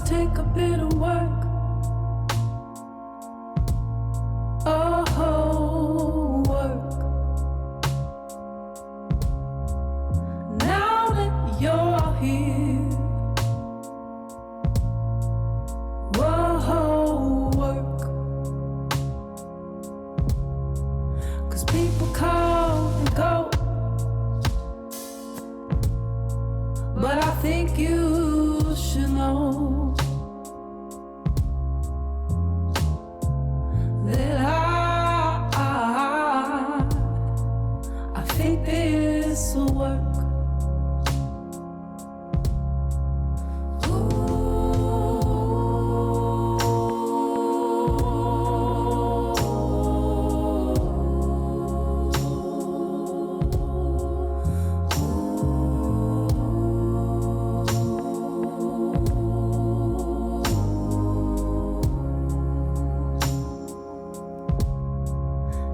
take a bit of work. Oh, work. Now that you're here, whoa, work. 'Cause people come and go, but I think you should know that I think this will work.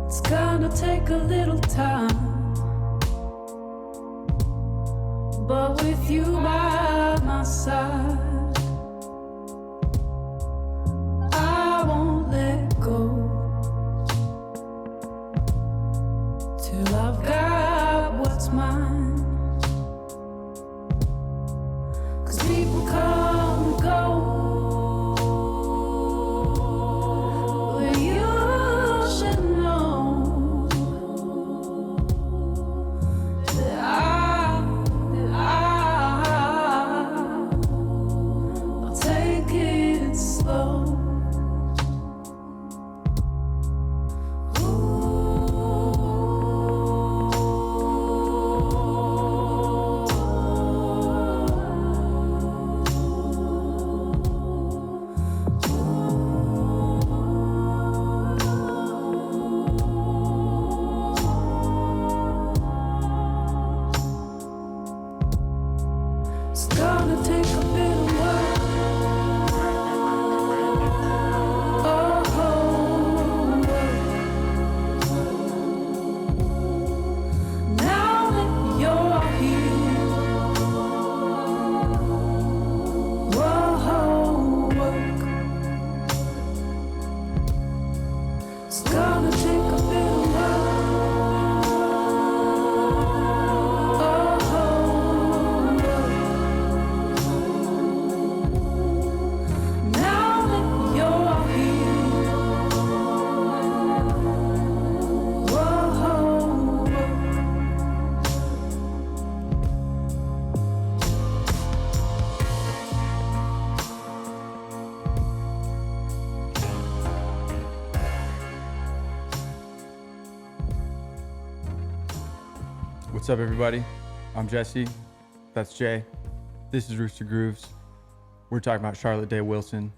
It's gonna take a little time, but with you by my side, I won't let go till I've got what's mine. 'Cause people come and go, but you should know that I'll take it slow. It's gonna take a bit of work. Oh, work. Now that you're here, whoa, work. It's gonna take a bit of work. What's up, everybody? I'm Jesse. That's Jay. This is Rooster Grooves. We're talking about Charlotte Day Wilson.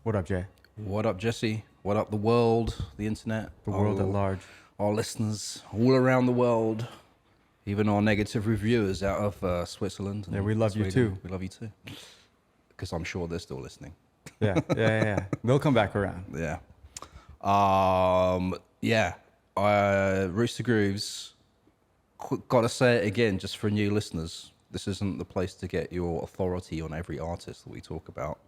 What up, Jay? What up, Jesse? What up, the world, the internet, The world at large. our listeners all around the world, even our negative reviewers out of Switzerland. Yeah, we love you too. We love you too, because I'm sure they're still listening. Yeah. They'll come back around. Yeah. Rooster Grooves. Gotta say it again, just for new listeners. This isn't the place to get your authority on every artist that we talk about.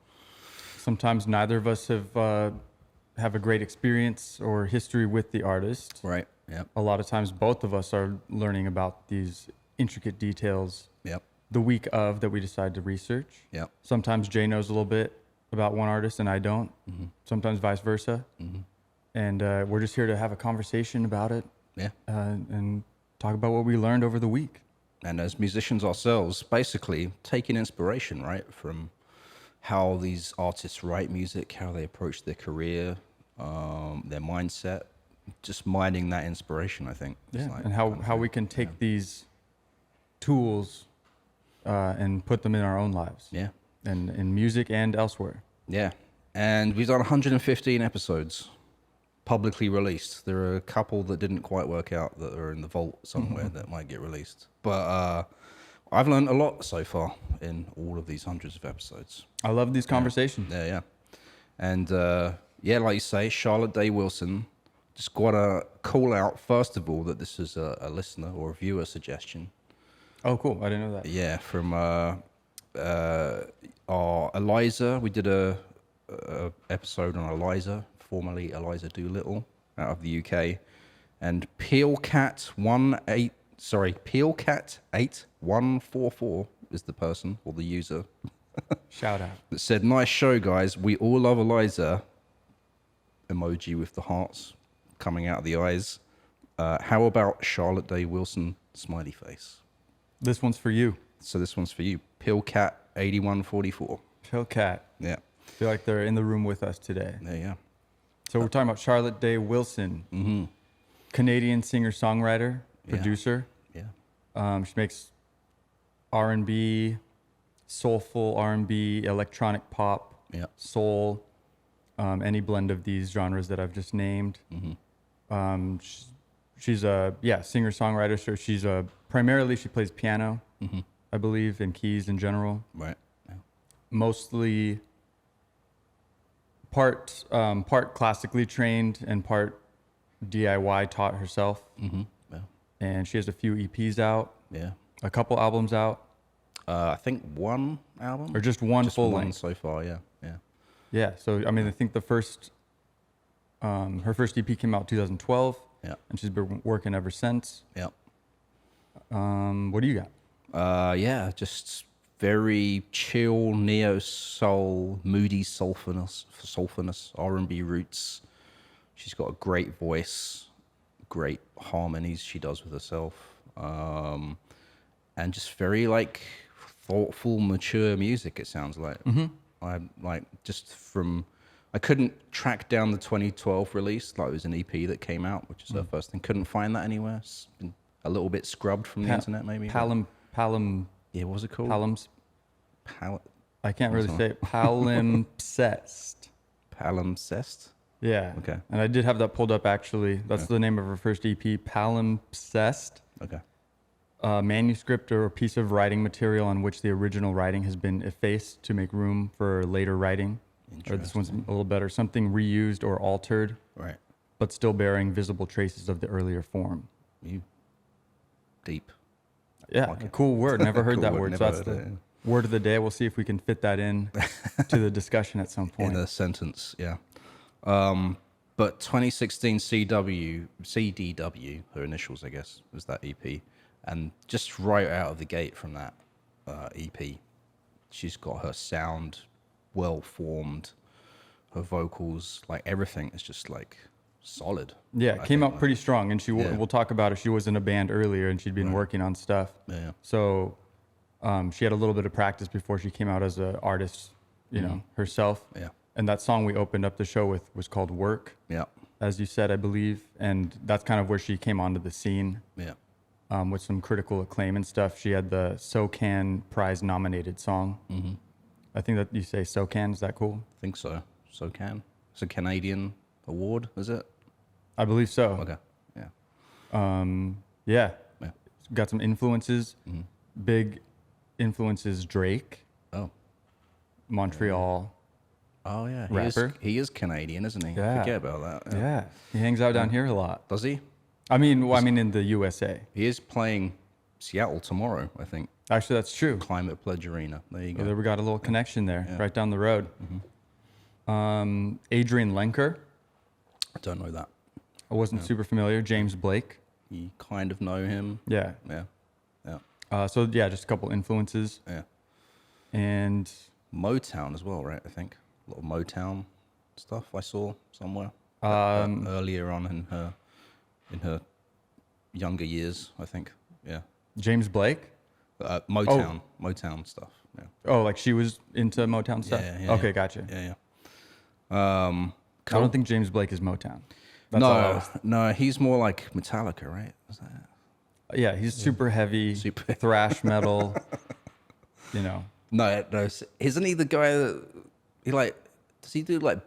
Sometimes neither of us have a great experience or history with the artist. Right. Yep. A lot of times both of us are learning about these intricate details Yep. the week of that we decide to research. Yep. Sometimes Jay knows a little bit about one artist and I don't. Mm-hmm. Sometimes vice versa. Mm-hmm. And we're just here to have a conversation about it. Yeah. And talk about what we learned over the week. And as musicians ourselves, basically taking inspiration, right, from how these artists write music, how they approach their career, their mindset, just mining that inspiration, I think. Yeah, and how we can take these tools and put them in our own lives. Yeah. And in music and elsewhere. Yeah. And we've done 115 episodes publicly released. There are a couple that didn't quite work out that are in the vault somewhere that might get released. But I've learned a lot so far in all of these hundreds of episodes. I love these conversations. Yeah. And like you say, Charlotte Day Wilson, just got to call out, first of all, that this is a listener or a viewer suggestion. Oh, cool. I didn't know that. Yeah, from are Eliza. We did a episode on Eliza, formerly Eliza Doolittle, out of the UK, and Peelcat8144 is the person or the user Shout out. that said, "Nice show, guys. We all love Eliza." Emoji with the hearts coming out of the eyes. How about Charlotte Day Wilson smiley face? This one's for you. So this one's for you, Peelcat8144. Hellcat. Yeah, I feel like they're in the room with us today. there you go. So we're talking about Charlotte Day Wilson, Canadian singer-songwriter, producer. Yeah. She makes R&B, soulful R&B, electronic pop, Yeah. soul, any blend of these genres that I've just named. She's a singer-songwriter. So she's primarily she plays piano, I believe, and keys in general. Right. Yeah. Mostly part classically trained and part DIY taught herself. Yeah. And she has a few EPs out, Yeah. a couple albums out, I think one album or just one full one length. so far. Yeah. Yeah. Yeah. So I mean, I think the first, her first EP came out 2012, Yeah. and she's been working ever since. Yeah. What do you got? Yeah, just very chill, neo soul, moody soulfulness, R&B roots. She's got a great voice, great harmonies she does with herself, and just very like thoughtful, mature music. It sounds like. I like just from. I couldn't track down the 2012 release. Like it was an EP that came out, which is her first thing. Couldn't find that anywhere. It's been a little bit scrubbed from the internet, maybe. Palum. Yeah, what was it called? Palums. Pal- I can't really say it. Palimpsest. Palimpsest? Yeah. Okay. And I did have that pulled up actually. That's the name of her first EP, Palimpsest. Okay. A manuscript or a piece of writing material on which the original writing has been effaced to make room for later writing. Or this one's a little better. Something reused or altered, Right. but still bearing visible traces of the earlier form. You deep. Yeah, Like a it. cool word. Never heard Cool that word, word. never So that's heard the it, word of the day. We'll see if we can fit that in to the discussion at some point. In a sentence, yeah. But 2016 CDW, her initials, I guess, was that EP. And just right out of the gate from that EP, she's got her sound well formed, her vocals, like everything is just like solid. Yeah, it came think, out like- pretty strong. And we'll talk about it. She was in a band earlier and she'd been working on stuff. Yeah. So she had a little bit of practice before she came out as an artist, you know, herself. Yeah. And that song we opened up the show with was called Work, Yeah. as you said, I believe. And that's kind of where she came onto the scene Yeah. with some critical acclaim and stuff. She had the SOCAN Prize nominated song. I think that you say SOCAN. Is that cool? I think so. SOCAN. It's a Canadian award, is it? I believe so. Okay. Yeah. Yeah. Yeah. Got some influences. Big influences Drake, Oh. Montreal. Oh yeah. Rapper. He is Canadian, isn't he? Yeah. Forget about that. Yeah. He hangs out down here a lot. Does he? I mean, in the USA. He is playing Seattle tomorrow, I think. Actually, that's true. Climate Pledge Arena. There you So go. there we got a little connection there, right down the road. Adrian Lenker. I don't know that. I wasn't super familiar. James Blake. You kind of know him. Yeah. Yeah. Yeah. So yeah, just a couple influences. Yeah. And Motown as well, right? I think a lot of Motown stuff I saw somewhere earlier on in her younger years, I think. Yeah. James Blake. Motown stuff. Yeah. Oh, like she was into Motown stuff? Yeah, Okay, yeah. gotcha. Yeah. I don't think James Blake is Motown. That's all I was- No, he's more like Metallica, right? Is that? Yeah, he's super heavy, Super- thrash metal, you know. No, isn't he the guy that does he do like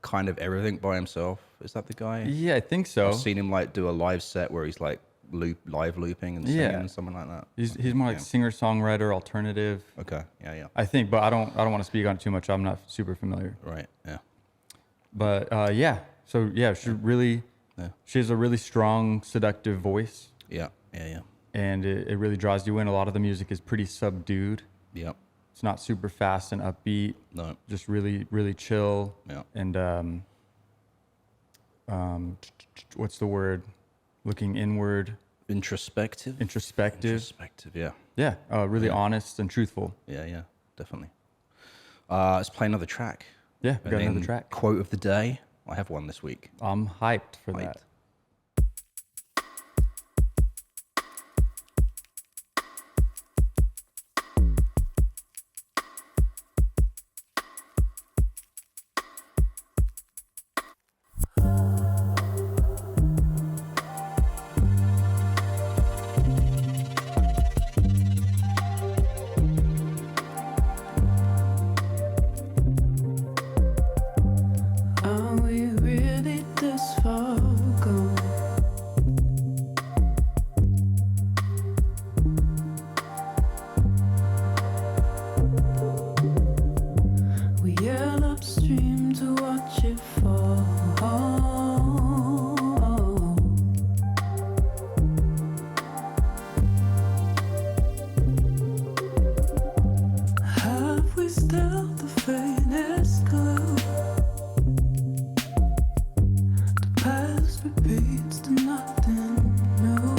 kind of everything by himself? Is that the guy? Yeah, I think so. I've seen him like do a live set where he's like live looping and singing Yeah. and something like that. He's more like singer-songwriter, alternative, Okay, yeah, I think, but I don't want to speak on it too much. I'm not super familiar. right, yeah, But so she has a really strong, seductive voice, yeah, and it really draws you in. A lot of the music is pretty subdued. yeah. It's not super fast and upbeat. No. Just really, really chill. Yeah. And what's the word? Looking inward. Introspective. Introspective. Yeah. Yeah. Really honest and truthful. Yeah. Definitely. Let's play another track. Yeah, we And got another then track. Quote of the day. I have one this week. I'm hyped for Hyped. that. Are we really this far gone? We yell upstream to watch it fall. Have we still the faintest clue? Past repeats to nothing new.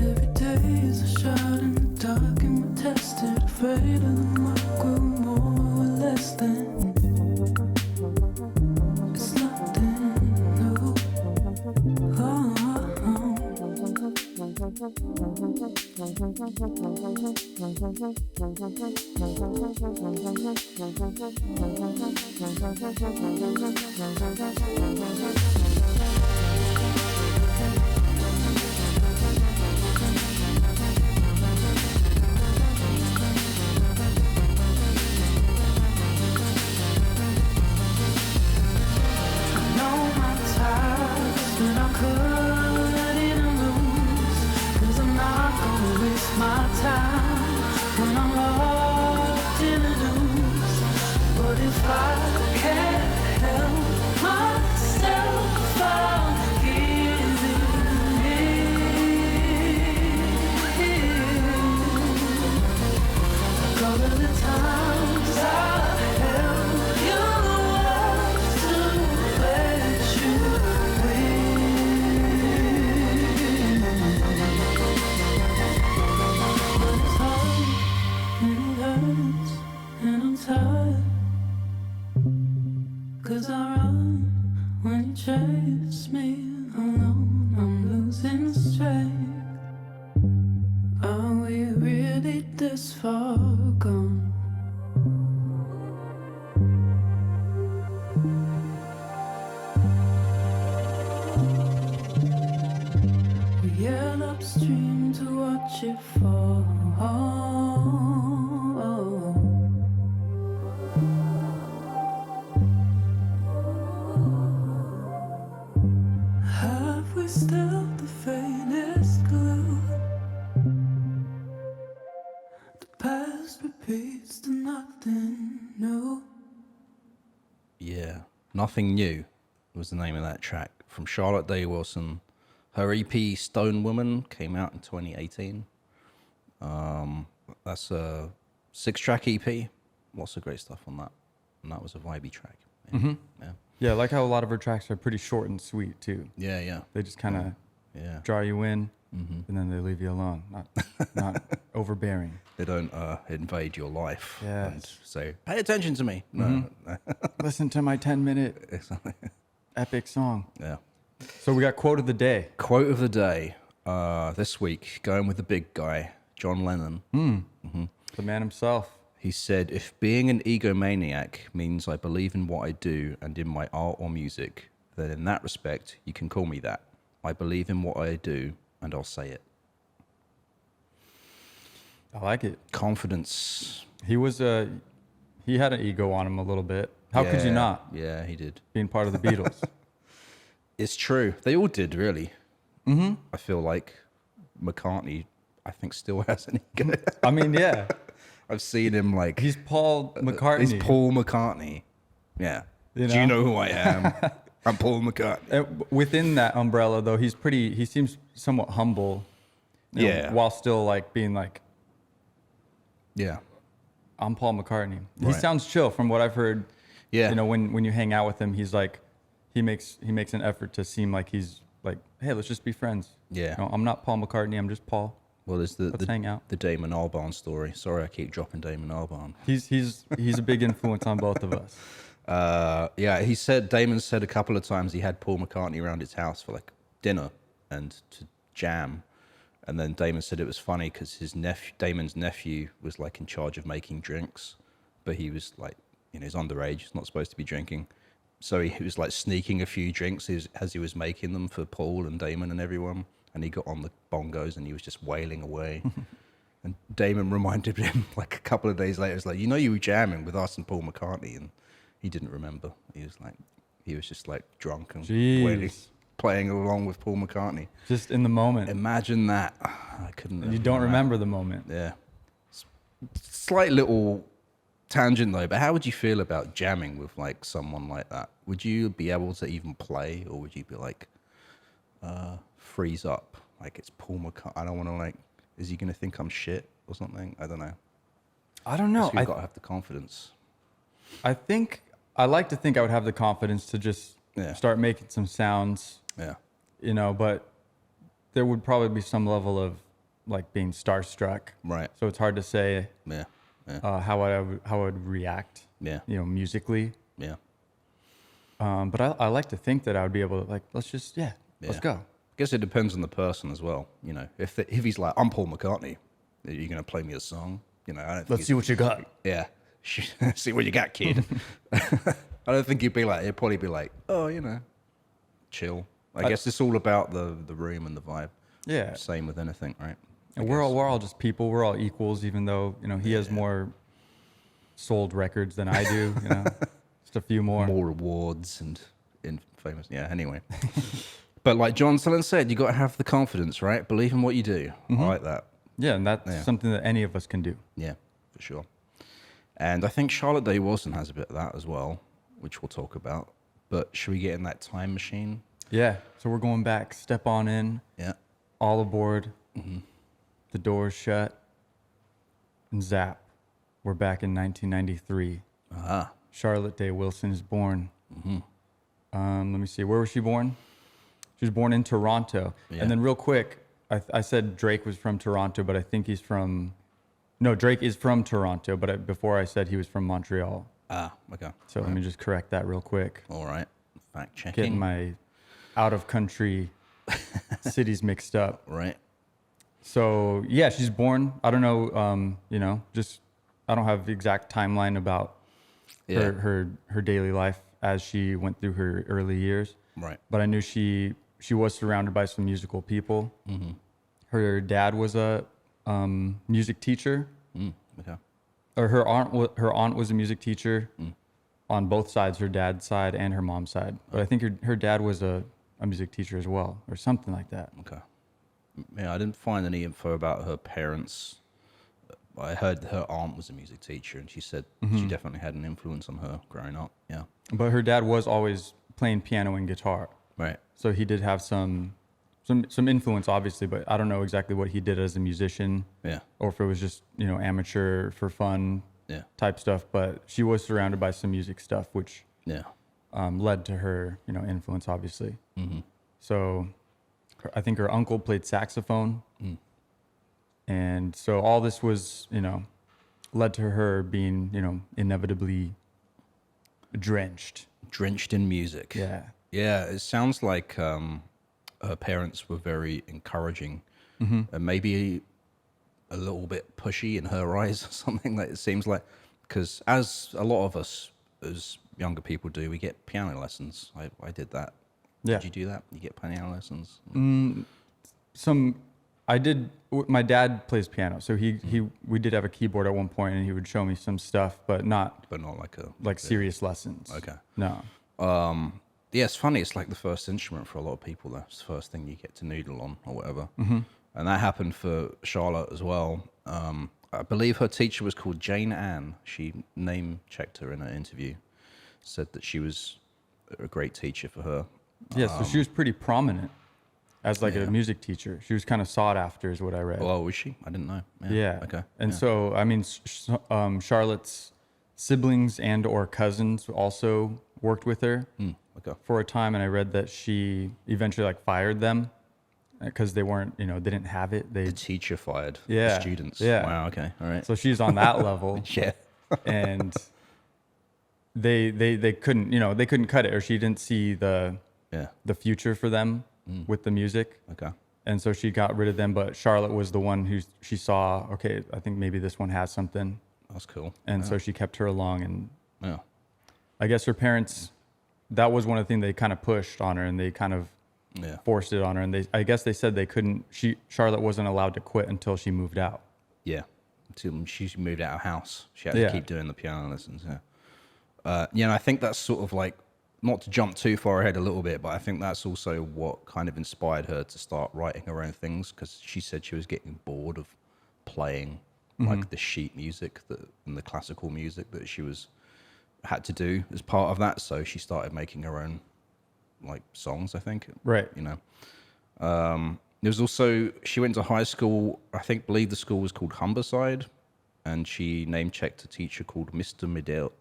Every day is a shot in the dark, and we're tested, afraid of the mark. We're more or less than. It's nothing new. I know my times when I'm cutting and loose, 'cause I'm not gonna waste my time when I'm locked in the news. But if I can't help myself, if I'm giving in, all of the times I held you up to let you win. But it's hard and it hurts and I'm tired, 'cause I run when you chase me alone. I'm losing strength. Are we really this far gone? We yell upstream to watch it fall. Have we still the faintest clue? The past repeats to nothing new. Yeah. Nothing New was the name of that track from Charlotte Day Wilson. Her EP Stone Woman came out in 2018. That's a 6-track EP. Lots of great stuff on that. And that was a vibey track. Yeah. Yeah, I like how a lot of her tracks are pretty short and sweet too. Yeah. They just kind of Yeah. draw you in, and then they leave you alone. Not overbearing. They don't invade your life and Yes. say, pay attention to me. No. Listen to my 10-minute epic song. Yeah. So we got quote of the day. Quote of the day this week, going with the big guy, John Lennon. The man himself. He said, if being an egomaniac means I believe in what I do and in my art or music, then in that respect, you can call me that. I believe in what I do and I'll say it. I like it. Confidence. He had an ego on him a little bit. How could you Yeah, not, Yeah, he did. being part of the Beatles? It's true. They all did, really. I feel like McCartney, I think, still has an ego. I mean, yeah. I've seen him like... He's Paul McCartney. He's Paul McCartney. Yeah. You Do you know? know who I am? I'm Paul McCartney. Within that umbrella, though, he seems somewhat humble. you know, Yeah. while still like being like Yeah. I'm Paul McCartney. He Right. sounds chill from what I've heard. Yeah. You know, when you hang out with him, he's like, he makes an effort to seem like he's like, hey, let's just be friends. Yeah. You know, I'm not Paul McCartney. I'm just Paul. Well, there's Let's hang out. the Damon Albarn story. Sorry, I keep dropping Damon Albarn. He's a big influence on both of us. Yeah, Damon said a couple of times he had Paul McCartney around his house for like dinner and to jam. And then Damon said it was funny because Damon's nephew was like in charge of making drinks, but he was like, you know, he's underage, he's not supposed to be drinking. So he was like sneaking a few drinks as he was making them for Paul and Damon and everyone. And he got on the bongos and he was just wailing away. And Damon reminded him like a couple of days later, it's like, you know, you were jamming with us and Paul McCartney. And he didn't remember. He was just like drunk and wailing, playing along with Paul McCartney. Just in the moment. Imagine that. I couldn't. You don't remember the moment. Yeah. Slight little tangent though, but how would you feel about jamming with like someone like that? Would you be able to even play, or would you be like, freeze up? Like, it's Paul McCartney. I don't want to, like, is he going to think I'm shit or something? I don't know. I don't know. You've got to have the confidence. I like to think I would have the confidence to just start making some sounds. Yeah. You know, but there would probably be some level of like being starstruck. Right. So it's hard to say Yeah. how I would react. Yeah. You know, musically. Yeah. But I like to think that I would be able to, like, let's go. I guess it depends on the person as well. You know, if he's like, I'm Paul McCartney, are you going to play me a song? You know, I don't think Let's see what you got. Yeah. See what you got, kid. I don't think he'd probably be like, oh, you know, chill. I guess it's all about the room and the vibe. Yeah. Same with anything, right? And we're all just people. We're all equals, even though, you know, he has more sold records than I do, you know, just a few more. More awards and famous. Yeah, anyway. But like John Sullivan said, you got to have the confidence, right? Believe in what you do. I like that. Yeah, and that's something that any of us can do. Yeah, for sure. And I think Charlotte Day Wilson has a bit of that as well, which we'll talk about. But should we get in that time machine? Yeah, so we're going back. Step on in. Yeah. All aboard. The doors shut. And zap. We're back in 1993. Charlotte Day Wilson is born. Let me see. Where was she born? She was born in Toronto. Yeah. And then real quick, I said Drake was from Toronto, but I think he's from... No, Drake is from Toronto, but before I said he was from Montreal. Okay. So let me just correct that real quick. All right. Fact checking. Getting my out-of-country cities mixed up. Right. So, yeah, she's born. I don't know, you know, just... I don't have the exact timeline about her daily life as she went through her early years. Right. But I knew she was surrounded by some musical people. Her dad was a music teacher. Okay. Or her aunt was a music teacher on both sides, her dad's side and her mom's side. But I think her dad was a music teacher as well, or something like that. Okay. Yeah, I didn't find any info about her parents. I heard her aunt was a music teacher, and she said she definitely had an influence on her growing up. Yeah. But her dad was always playing piano and guitar. Right. So he did have some influence, obviously, but I don't know exactly what he did as a musician. Yeah. Or if it was just, you know, amateur for fun type stuff. But she was surrounded by some music stuff, which led to her, you know, influence, obviously. So I think her uncle played saxophone. And so all this was, you know, led to her being, you know, inevitably drenched. Drenched in music. Yeah. Yeah, it sounds like her parents were very encouraging and maybe a little bit pushy in her eyes or something, like it seems like. Because as a lot of us as younger people do, we get piano lessons. I did that. Yeah. Did you do that? You get piano lessons? I did. My dad plays piano, so we did have a keyboard at one point, and he would show me some stuff, but not like serious lessons. Okay. No. Yeah, it's funny. It's like the first instrument for a lot of people. That's the first thing you get to noodle on or whatever. And that happened for Charlotte as well. I believe her teacher was called Jane Ann. She name checked her in an interview. Said that she was a great teacher for her. Yeah, so she was pretty prominent. as like a music teacher. She was kind of sought after, is what I read. Oh, was she? I didn't know. Yeah. Okay. And so, I mean, Charlotte's siblings and or cousins also worked with her for a time, and I read that she eventually like fired them because they weren't, they didn't have it. The teacher fired the Yeah. students. Yeah. Wow. Okay. All right. So she's on that level. Yeah. And they couldn't, they couldn't cut it, or she didn't see the future for them with the music. Okay. And so she got rid of them, but Charlotte was the one who she saw, okay, I think maybe this one has something. That's cool. And so she kept her along, and Yeah. I guess her parents, that was one of the things they kind of pushed on her, and they kind of forced it on her. And I guess they said they couldn't, Charlotte wasn't allowed to quit until she moved out. Yeah. Until she moved out of house. She had to keep doing the piano lessons. Yeah. And I think that's sort of like, not to jump too far ahead a little bit, but I think that's also what kind of inspired her to start writing her own things, because she said she was getting bored of playing like the sheet music and the classical music that she had to do as part of that. So she started making her own like songs, I think. Right. There was also, she went to high school, believe the school was called Humberside, and she name checked a teacher called Mr. Middle,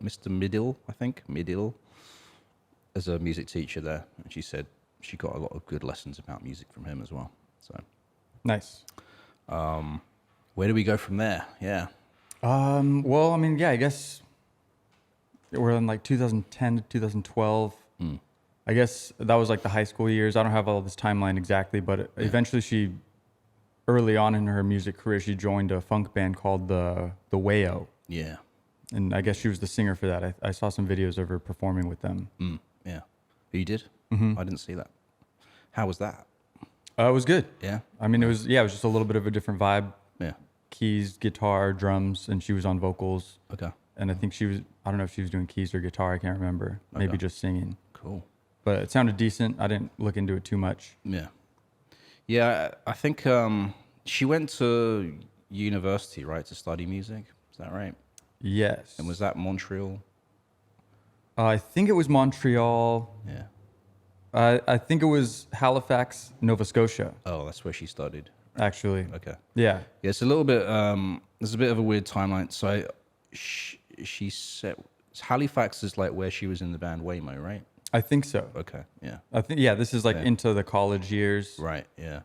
as a music teacher there. And she said she got a lot of good lessons about music from him as well. So Nice. where do we go from there? Yeah. Well, I mean, I guess we're in like 2010 to 2012. I guess that was like the high school years. I don't have all this timeline exactly, but eventually early on in her music career, she joined a funk band called the Wayo. Yeah. And I guess she was the singer for that. I saw some videos of her performing with them. Yeah. You did? I didn't see that. How was that? It was good. Yeah. I mean, it was just a little bit of a different vibe. Yeah. Keys, guitar, drums, and she was on vocals. Okay. And I think I don't know if she was doing keys or guitar. I can't remember. Maybe just singing. Cool. But it sounded decent. I didn't look into it too much. Yeah. Yeah, I think she went to university, right, to study music. Is that right? Yes. And was that Montreal? I think it was Montreal. Yeah. I think it was Halifax, Nova Scotia, Oh, that's where she studied. actually. Okay. Yeah. Yeah, it's a little bit. There's a bit of a weird timeline. So, she said Halifax is like where she was in the band Waymo, right? I think so. Okay. Yeah. I think, this is like into the college years. Right. Yeah.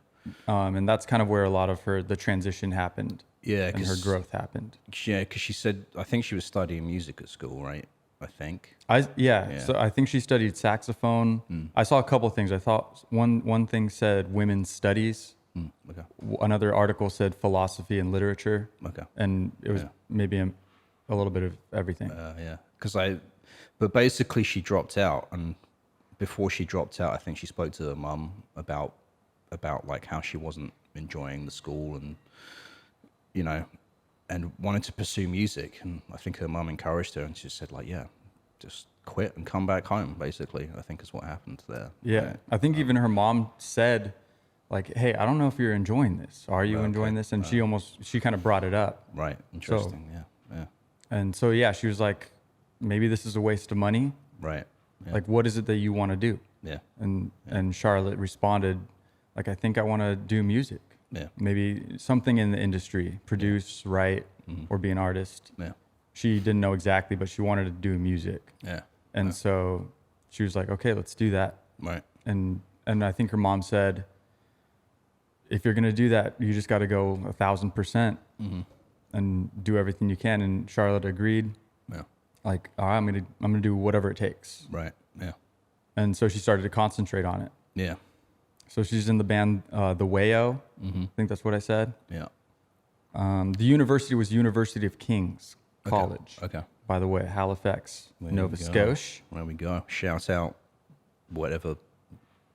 And that's kind of where a lot of the transition happened. Yeah. And her growth happened. Yeah, because she said, I think she was studying music at school, right? I think. So I think she studied saxophone. I saw a couple of things. I thought one thing said women's studies. Okay. Another article said philosophy and literature. Okay. And it was maybe a little bit of everything. Yeah. But basically she dropped out, and before she dropped out, I think she spoke to her mum about like how she wasn't enjoying the school and, and wanted to pursue music. And I think her mum encouraged her, and she said like, yeah, just quit and come back home, basically, I think is what happened there. Yeah. Right. I think even her mom said like, hey, I don't know if you're enjoying this. Are you enjoying this? And she kind of brought it up. Right. Interesting. Yeah. And so, she was like, maybe this is a waste of money. Right. Yeah. Like, what is it that you want to do? Yeah. And Charlotte responded, like, I think I want to do music. Yeah. Maybe something in the industry, produce, write, or be an artist. Yeah. She didn't know exactly, but she wanted to do music. Yeah. And so she was like, okay, let's do that. Right. And I think her mom said, if you're going to do that, you just got to go 1,000% and do everything you can. And Charlotte agreed. Yeah. Like, all right, I'm going to do whatever it takes. Right. Yeah. And so she started to concentrate on it. Yeah. So she's in the band, the Wayo. I think that's what I said. Yeah. The university was University of King's College. Okay. By the way, Halifax, Nova we go. Scotia. There we go. Shout out whatever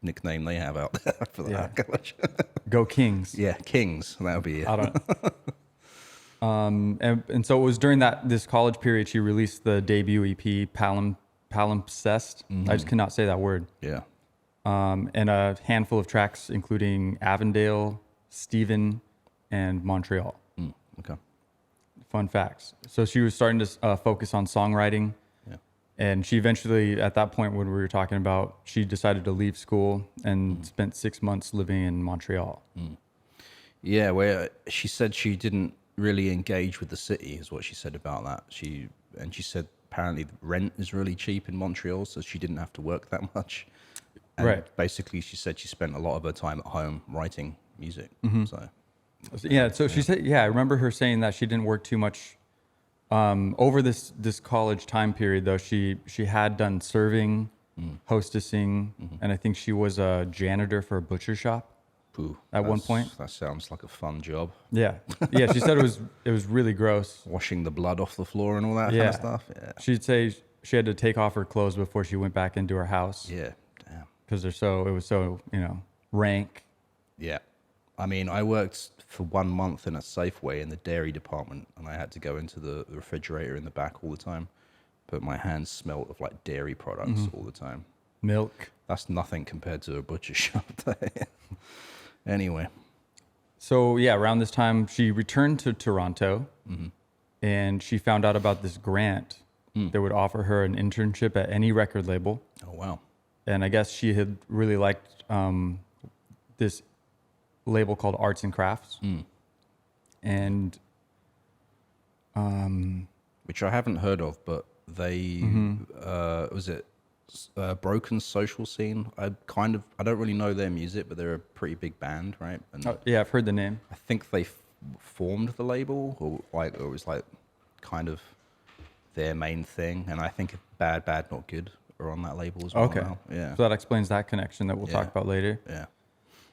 nickname they have out there for that college. Go Kings. Yeah, Kings. That'll be it. I don't. And so it was during this college period she released the debut EP Palimpsest. I just cannot say that word. Yeah. And a handful of tracks including Avondale, Stephen, and Montreal. Okay. Fun facts. So she was starting to focus on songwriting. Yeah. And she eventually, at that point when we were talking about, she decided to leave school and spent 6 months living in Montreal. Yeah, where she said she didn't really engage with the city, is what she said about that. She said apparently the rent is really cheap in Montreal, so she didn't have to work that much. And right. basically, she said she spent a lot of her time at home writing music. So she said, I remember her saying that she didn't work too much. Over this college time period, though, she had done serving, hostessing, and I think she was a janitor for a butcher shop at one point. That sounds like a fun job. Yeah, she said it was really gross. Washing the blood off the floor and all that kind of stuff. Yeah. She'd say she had to take off her clothes before she went back into her house. Yeah, damn. Because it was so rank. Yeah. I mean, I worked for 1 month in a Safeway in the dairy department, and I had to go into the refrigerator in the back all the time. But my hands smelled of like dairy products all the time. Milk. That's nothing compared to a butcher shop. Anyway. So around this time, she returned to Toronto, and she found out about this grant that would offer her an internship at any record label. Oh, wow. And I guess she had really liked this label called Arts and Crafts. And which I haven't heard of, but they was it Broken Social Scene? I don't really know their music, but they're a pretty big band, right? And I've heard the name. I think they formed the label, or it was like kind of their main thing. And I think Bad Not Good are on that label as well. Okay. Now. Yeah. So that explains that connection that we'll talk about later. Yeah.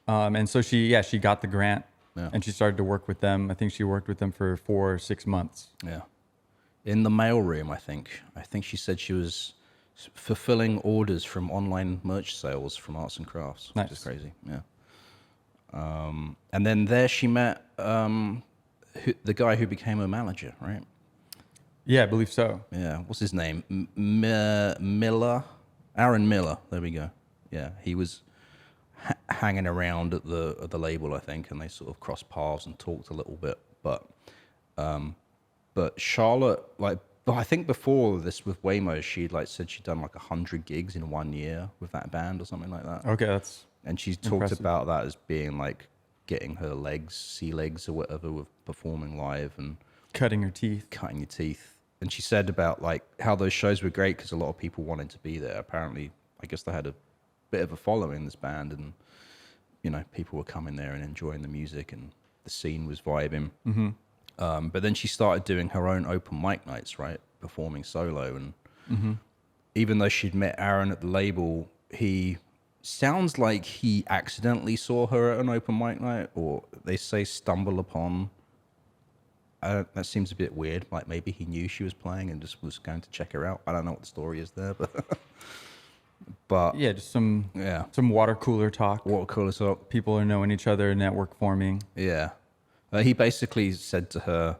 And so she got the grant, and she started to work with them. I think she worked with them for 4 or 6 months. Yeah. In the mailroom, I think she said she was fulfilling orders from online merch sales from Arts and Crafts, which is crazy. Yeah. And then there she met the guy who became her manager, right? Yeah, I believe so. Yeah. What's his name? Miller? Aaron Miller. There we go. Yeah. He was hanging around at the label, I think, and they sort of crossed paths and talked a little bit. But Charlotte, I think before this with Waymo, she'd said she'd done 100 gigs in 1 year with that band or something like that. Okay, that's and she talked about that as being getting her sea legs or whatever with performing live and cutting your teeth. And she said about how those shows were great because a lot of people wanted to be there. Apparently, I guess they had a bit of a following, this band, and people were coming there and enjoying the music, and the scene was vibing. But then she started doing her own open mic nights, right, performing solo, and even though she'd met Aaron at the label, he sounds like he accidentally saw her at an open mic night, or they say stumble upon. That seems a bit weird. Maybe he knew she was playing and just was going to check her out. I don't know what the story is there, but yeah, just some water cooler talk. People are knowing each other, network forming. Yeah, he basically said to her,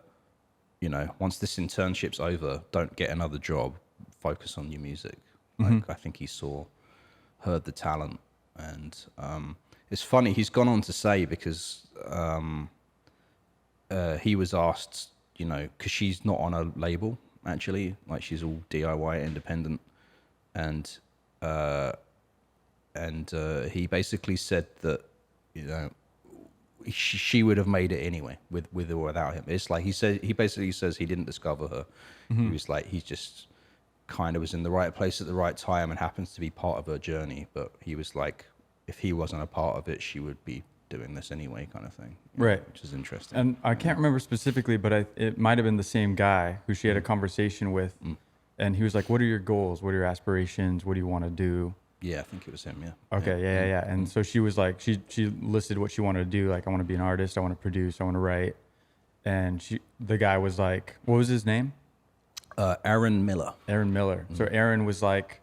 once this internship's over, don't get another job. Focus on your music. I think he heard the talent, and it's funny. He's gone on to say because. He was asked, because she's not on a label, actually. She's all DIY, independent. And he basically said that, she would have made it anyway, with or without him. It's he basically says he didn't discover her. He was he just kind of was in the right place at the right time and happens to be part of her journey. But he was if he wasn't a part of it, she would be doing this anyway, kind of thing. Right. Which is interesting. And I can't remember specifically, but it might have been the same guy who she had a conversation with. And he was like, what are your goals? What are your aspirations? What do you want to do? Yeah, I think it was him, yeah. Okay, yeah. And so she was she listed what she wanted to do. I want to be an artist. I want to produce. I want to write. And the guy was like, what was his name? Aaron Miller. Aaron Miller. So Aaron was like,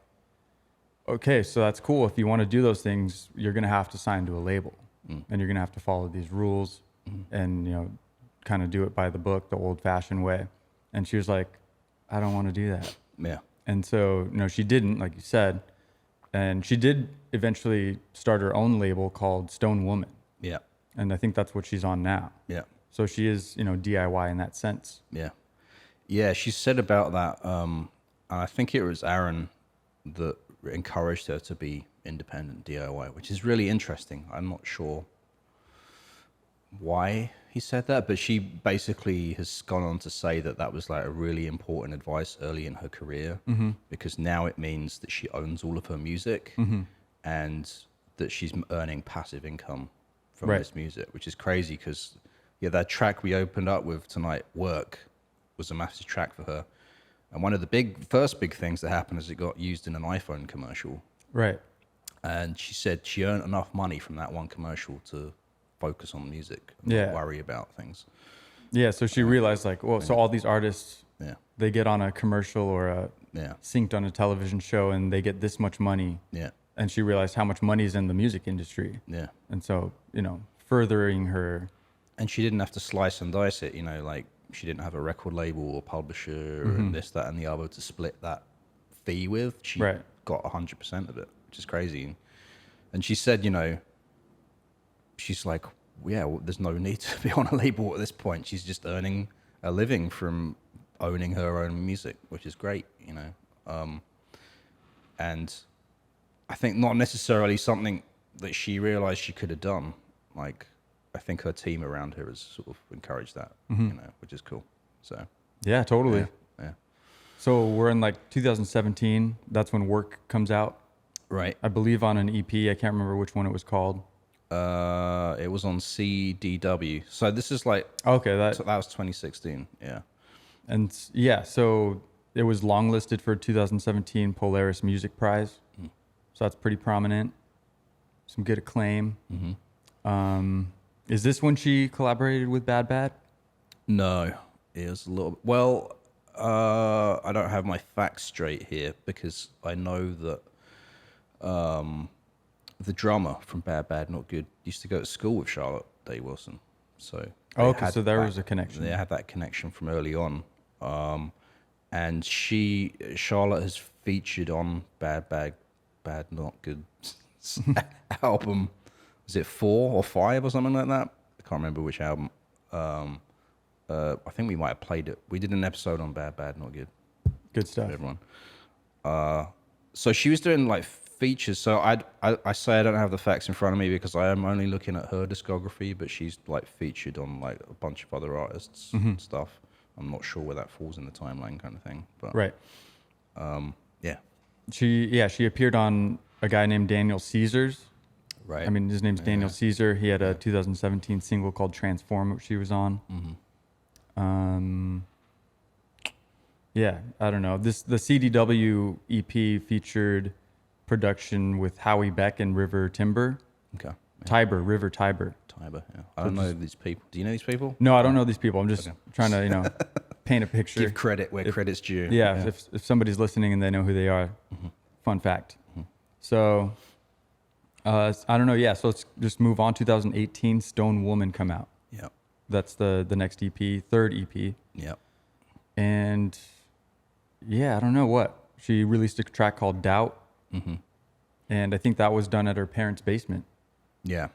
okay, so that's cool. If you want to do those things, you're going to have to sign to a label. And you're going to have to follow these rules and, kind of do it by the book, the old fashioned way. And she was like, I don't want to do that. Yeah. And so, she didn't, like you said. And she did eventually start her own label called Stone Woman. Yeah. And I think that's what she's on now. Yeah. So she is, DIY in that sense. Yeah. Yeah. She said about that. I think it was Aaron that encouraged her to be independent DIY, which is really interesting. I'm not sure why he said that, but she basically has gone on to say that that was like a really important advice early in her career, because now it means that she owns all of her music and that she's earning passive income from this music, which is crazy because that track we opened up with tonight, Work, was a massive track for her. And one of the first big things that happened is it got used in an iPhone commercial. Right. And she said she earned enough money from that one commercial to focus on music and not worry about things. Yeah, so she realized like, well, so all these artists, they get on a commercial or synced on a television show and they get this much money. Yeah. And she realized how much money is in the music industry. Yeah. And so, furthering her. And she didn't have to slice and dice it, like she didn't have a record label or publisher and this, that, and the other to split that fee with. She got 100% of it, which is crazy. And she said, she's like, there's no need to be on a label at this point. She's just earning a living from owning her own music, which is great, and I think not necessarily something that she realized she could have done. Like, I think her team around her has sort of encouraged that, which is cool. So yeah, totally. Yeah. So we're in like 2017. That's when Work comes out. Right. I believe on an EP. I can't remember which one it was called. It was on CDW. So this is like that was 2016. Yeah. And so it was longlisted for 2017 Polaris Music Prize. So that's pretty prominent. Some good acclaim. Is this when she collaborated with Bad Bad? No, it was a little. Well, I don't have my facts straight here because I know that the drummer from Bad Bad Not Good used to go to school with Charlotte Day Wilson. So so there was a connection. They had that connection from early on. And Charlotte has featured on Bad Not Good album. Was it 4 or 5 or something like that? I can't remember which album. I think we might have played it. We did an episode on Bad Not Good. Good stuff. Everyone. So she was doing like features. So I say I don't have the facts in front of me because I am only looking at her discography, but she's like featured on like a bunch of other artists and stuff. I'm not sure where that falls in the timeline kind of thing. But right. Yeah. She appeared on a guy named Daniel Caesar's. Right. I mean, his name's Daniel Caesar. He had a 2017 single called Transform, which she was on. I don't know. The CDW EP featured production with Howie Beck and River Timber. Okay. Yeah. River Tiber. Tiber, yeah. I don't know these people. Do you know these people? No, I don't know these people. I'm just trying to, paint a picture. Give credit where credit's due. Yeah, if somebody's listening and they know who they are. Fun fact. So, I don't know. Yeah, so let's just move on. 2018, Stone Woman come out. Yeah. That's the next EP, third EP. Yeah. And I don't know what. She released a track called Doubt. And I think that was done at her parents' basement. Yeah.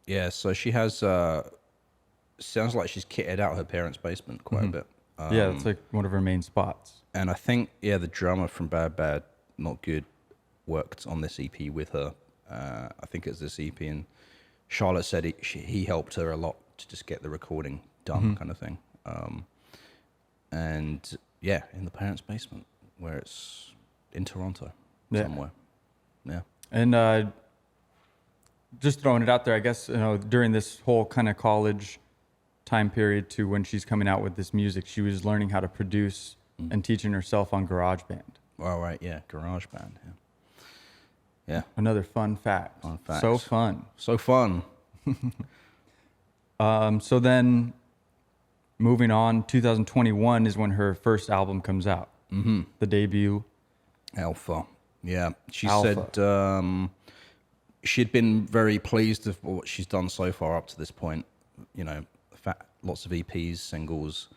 Yeah, so she has, sounds like she's kitted out her parents' basement quite a bit. That's like one of her main spots. And I think, the drummer from Bad Not Good worked on this EP with her. I think it's this EP, and Charlotte said he helped her a lot to just get the recording done, kind of thing. And in the parents' basement, where it's in Toronto somewhere. Yeah. And just throwing it out there, I guess, during this whole kind of college time period to when she's coming out with this music, she was learning how to produce and teaching herself on GarageBand. Oh, right, yeah, GarageBand, yeah. Yeah. Another fun fact. Fun fact. So fun. So fun. So then, moving on, 2021 is when her first album comes out. The debut. Alpha. Yeah. She said she'd been very pleased with what she's done so far up to this point. Lots of EPs, singles.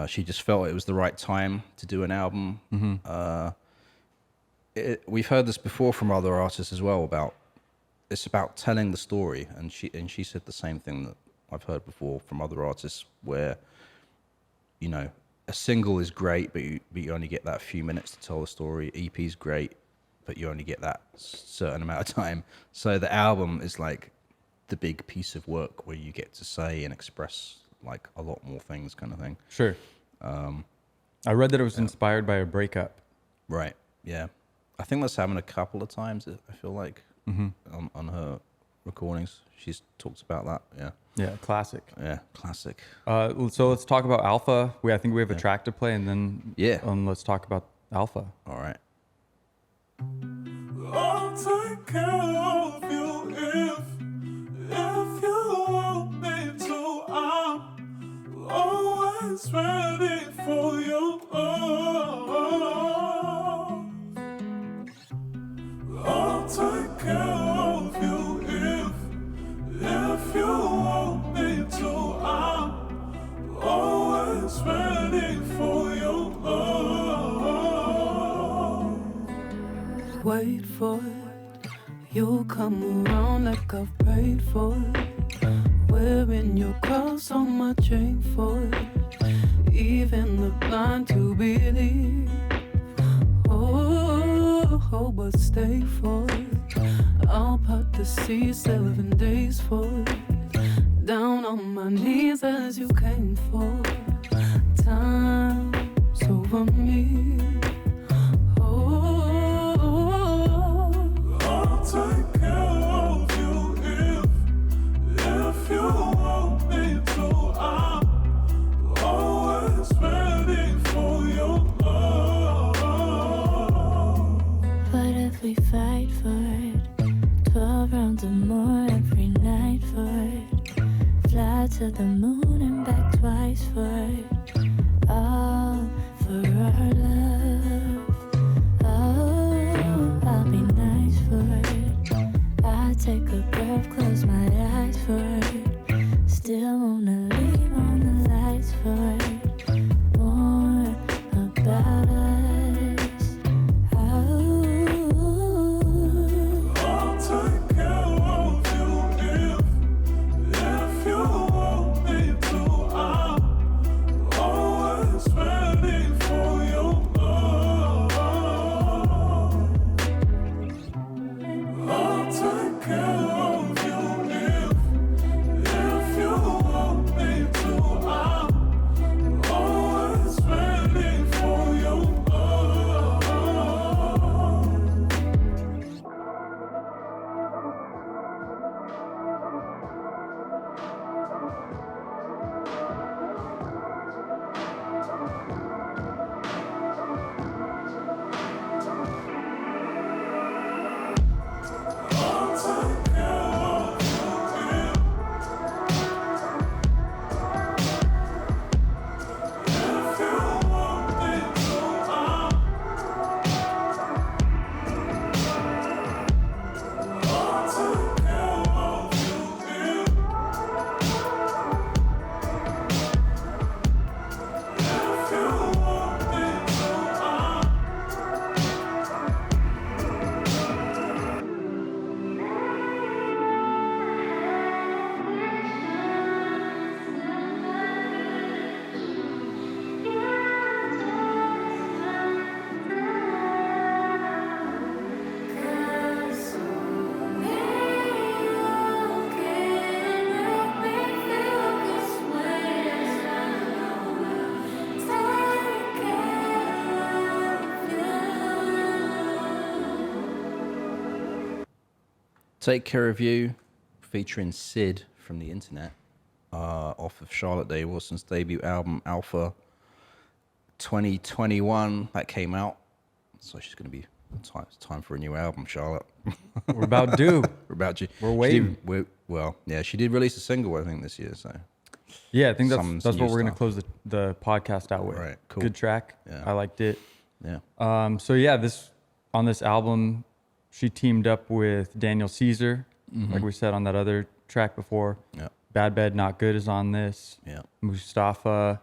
She just felt it was the right time to do an album. We've heard this before from other artists as well it's about telling the story, and she said the same thing that I've heard before from other artists, where a single is great, but you only get that few minutes to tell the story. EP's great, but you only get that certain amount of time. So the album is like the big piece of work where you get to say and express like a lot more things, kind of thing. Sure. I read that it was inspired by a breakup. Right. Yeah. I think that's happened a couple of times. I feel like on her recordings, she's talked about that. Yeah. Yeah. Classic. Yeah. Classic. So let's talk about Alpha. I think we have a track to play, and then let's talk about Alpha. All right. I'll take care of you if you want me to. I'm always ready for you. I'll take care of you if you want me to. I'm always ready for you. Wait for it, you'll come around like I've prayed for it. Wearing your cross on my chain for it. Even the blind to believe. Oh, but stay for it. I'll part the sea 7 days for it. Down on my knees as you came for. Time's over me. I'll take care of you if you want me to. I'm always ready for your love. What if we fight for it? 12 rounds or more every night for it. Fly to the moon and back twice for it. All for our love. Oh, I'll be nice for it. I take a breath, close my eyes for it. Still wanna leave on the lights for it. More about us. Oh, I'll take care of you if you want me to. I'm always ready for your love. I'll take care of you if you want me to. I'm always ready for your love. I'll take care of you if you want me to. I'll take care of you if you want me to. Take Care of You, featuring Sid from the internet, off of Charlotte Day Wilson's debut album Alpha 2021. That came out, so she's going to be time for a new album, Charlotte. We're about due. We're about due. We're waiting. She did release a single, I think, this year. So Yeah, I think that's Some what new we're gonna stuff. close the podcast out with. Right, cool. Good track. Yeah. I liked it. yeah, So yeah, on this album, she teamed up with Daniel Caesar, like we said on that other track before. yeah, Bad Bed Not Good is on this. yeah. Mustafa,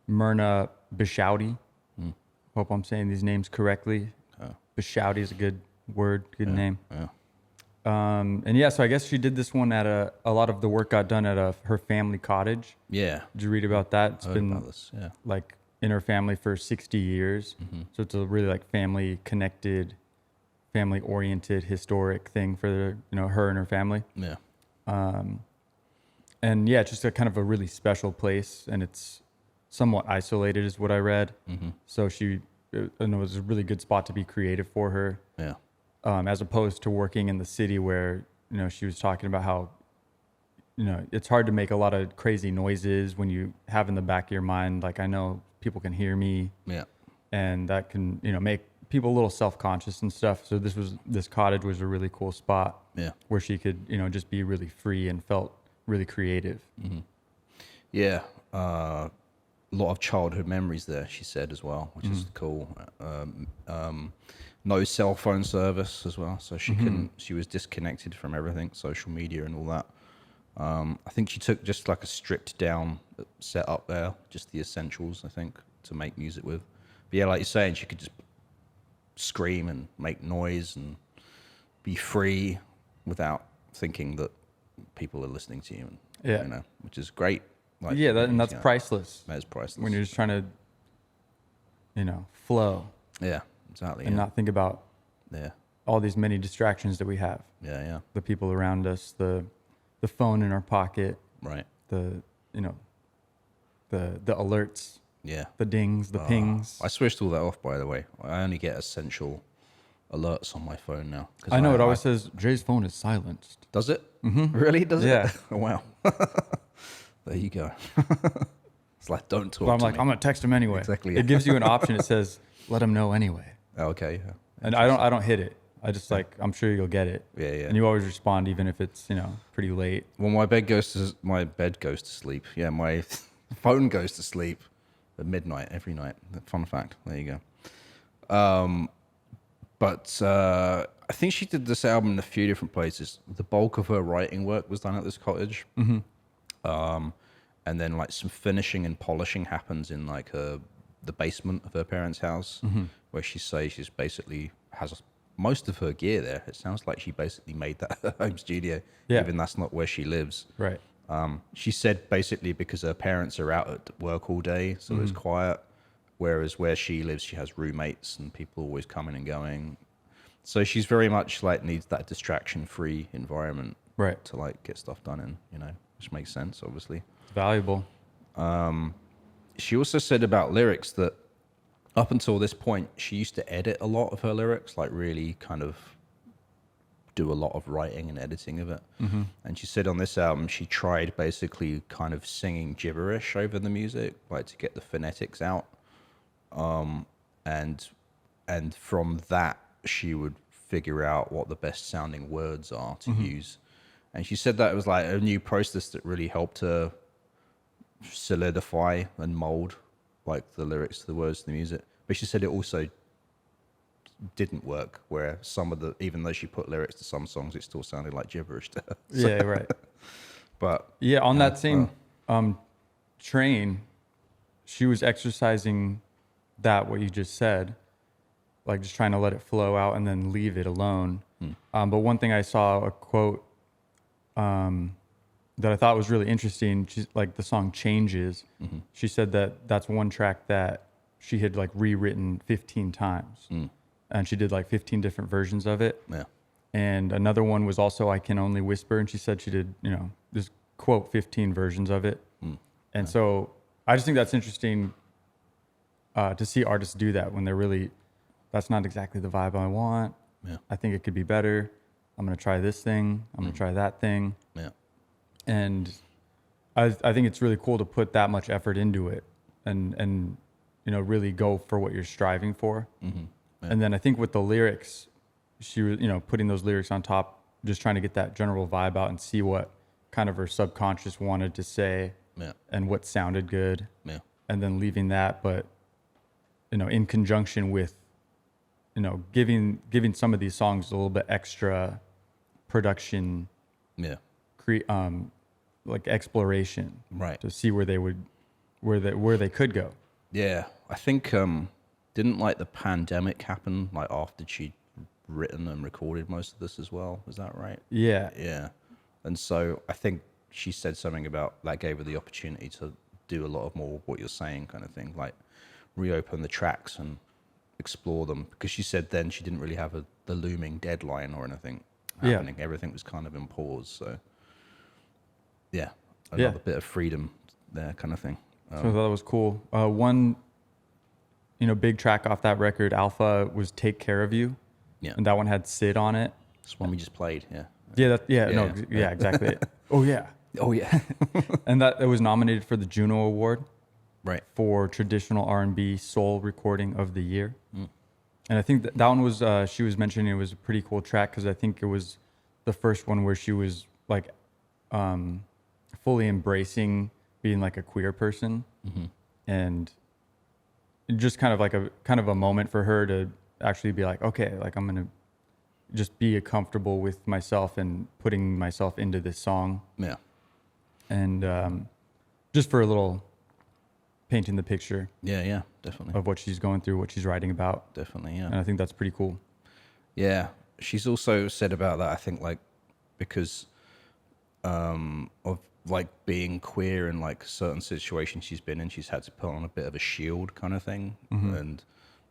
Myrna Bishouti. Hope I'm saying these names correctly. Bishouti is a good word, good name. Yeah. And yeah, so I guess she did this one at a lot of the work got done at her family cottage. Yeah. Did you read about that? It's Heard been about this, yeah. like in her family for 60 years. So it's a really like family connected, family oriented, historic thing for, her and her family. Yeah. And yeah, it's just a kind of a really special place, and it's somewhat isolated is what I read. So it was a really good spot to be creative for her. Yeah. As opposed to working in the city where, she was talking about how, it's hard to make a lot of crazy noises when you have in the back of your mind, like, I know people can hear me. Yeah. And that can, make people a little self-conscious and stuff. So this cottage was a really cool spot. Yeah. Where she could, just be really free and felt really creative. Yeah. A lot of childhood memories there, she said as well, which is cool. No cell phone service as well. So she was disconnected from everything, social media and all that. I think she took just like a stripped down setup there, just the essentials, I think, to make music with. But yeah, like you're saying, she could just scream and make noise and be free without thinking that people are listening to you. And, which is great. Like, and that's priceless. That is priceless. When you're just trying to, flow. Yeah, exactly. And not think about all these many distractions that we have. Yeah. The people around us, the phone in our pocket. Right. The alerts. Yeah. The dings, the pings. I switched all that off, by the way. I only get essential alerts on my phone now. I know it always says Jay's phone is silenced. Does it? Really? Does it? Yeah. Oh, wow. There you go. It's like, don't talk But I'm to like, me. I'm going to text him anyway. Exactly. It gives you an option. It says, let him know anyway. Okay. Yeah. And I don't hit it. I just I'm sure you'll get it. Yeah. And you always respond even if it's, pretty late. Well, my bed goes to sleep. Yeah, my phone goes to sleep at midnight every night. Fun fact. There you go. But I think she did this album in a few different places. The bulk of her writing work was done at this cottage. And then like some finishing and polishing happens in like the basement of her parents' house, where she says she's basically has most of her gear there. It sounds like she basically made that her home studio, even that's not where she lives. Right. She said basically because her parents are out at work all day, so it's quiet. Whereas where she lives, she has roommates and people always coming and going. So she's very much like needs that distraction-free environment, right, to like get stuff done in, which makes sense, obviously. It's valuable. She also said about lyrics that up until this point, she used to edit a lot of her lyrics, like really kind of do a lot of writing and editing of it. And she said on this album, she tried basically kind of singing gibberish over the music, like to get the phonetics out. And from that, she would figure out what the best sounding words are to use. And she said that it was like a new process that really helped her solidify and mold like the lyrics to the words to the music. But she said it also didn't work, where even though she put lyrics to some songs, it still sounded like gibberish to her. So, yeah, right. But yeah, on that same train, she was exercising what you just said, like just trying to let it flow out and then leave it alone. But one thing I saw a quote that I thought was really interesting. She's like, the song Changes. She said that's one track that she had like rewritten 15 times. And she did like 15 different versions of it. Yeah. And another one was also I Can Only Whisper. And she said she did, just quote 15 versions of it. And so I just think that's interesting to see artists do that when they're really, that's not exactly the vibe I want. Yeah. I think it could be better. I'm going to try this thing. I'm going to try that thing. Yeah. And I think it's really cool to put that much effort into it and really go for what you're striving for. Yeah. And then I think with the lyrics, she was, putting those lyrics on top, just trying to get that general vibe out and see what kind of her subconscious wanted to say and what sounded good. Yeah. And then leaving that, but, in conjunction with, giving some of these songs a little bit extra production. Yeah. Like exploration. Right. To see where they could go. Yeah. I think, didn't like the pandemic happen like after she'd written and recorded most of this as well? Was that right? Yeah. Yeah. And so I think she said something about that gave her the opportunity to do a lot of more what you're saying kind of thing, like reopen the tracks and explore them, because she said then she didn't really have the looming deadline or anything happening. Everything was kind of in pause. So another bit of freedom there kind of thing. So I thought that was cool. One, big track off that record, Alpha, was Take Care of You. Yeah. And that one had Sid on it. It's one we just played. Exactly. Oh yeah. And that it was nominated for the Juno Award. Right. For traditional R&B soul recording of the year. And I think that one was, she was mentioning it was a pretty cool track, because I think it was the first one where she was like fully embracing being like a queer person. And just kind of a moment for her to actually be like, okay, like I'm going to just be comfortable with myself and putting myself into this song. Yeah. And just for a little painting the picture. Yeah, definitely. Of what she's going through, what she's writing about. Definitely, yeah. And I think that's pretty cool. Yeah. She's also said about that, I think, like, because of like being queer in like certain situations she's been in, she's had to put on a bit of a shield kind of thing. And